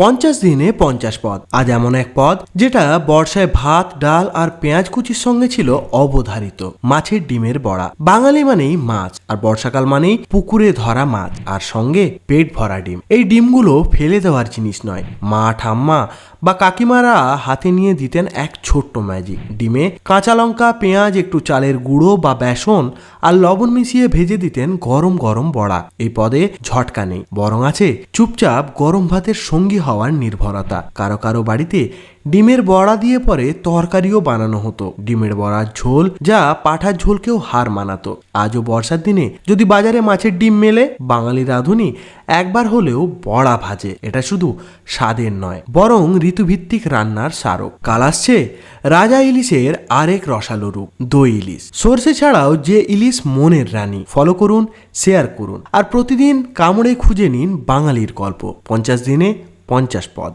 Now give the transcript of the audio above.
50 দিনে 50 পদ। আজ এমন এক পদ যেটা বর্ষায় ভাত ডাল আর পেঁয়াজ কুচির সঙ্গে ছিল অবধারিত, মাছের ডিমের বড়া। বাঙালি মানেই মাছ, আর বর্ষাকাল মানেই পুকুরে ধরা মাছ আর সঙ্গে পেট ভরা ডিম। এই ডিমগুলো ফেলে দেওয়ার জিনিস নয়, মা ঠাম্মা বা কাকিমারা হাতে নিয়ে দিতেন এক ছোট্ট ম্যাজিক। ডিমে কাঁচা লঙ্কা, পেঁয়াজ, একটু চালের গুঁড়ো বা বেসন আর লবণ মিশিয়ে ভেজে দিতেন গরম গরম বড়া। এই পদে ঝটকা নেই, বরং আছে চুপচাপ গরম ভাতের সঙ্গী হওয়ার নির্ভরতা। কারো কারো বাড়িতে ডিমের বড়া দিয়ে পরে তরকারিও বানানো হতো, ডিমের বড়ার ঝোল যা পাঠার ঝোলকেও হার মানাতো। আজও বর্ষার দিনে যদি বাজারে মাছের ডিম মেলে, বাঙালি রাঁধুনি একবার হলেও বড়া ভাজে। এটা শুধু স্বাদের নয়, বরং ঋতুভিত্তিক রান্নার স্মারক। কাল আসছে রাজা ইলিশের আরেক রসালো রূপ, দই ইলিশ। সর্ষে ছাড়াও যে ইলিশ মনের রানী। ফলো করুন, শেয়ার করুন আর প্রতিদিন কামড়ে খুঁজে নিন বাঙালির গল্প। 50 দিনে 50 পদ।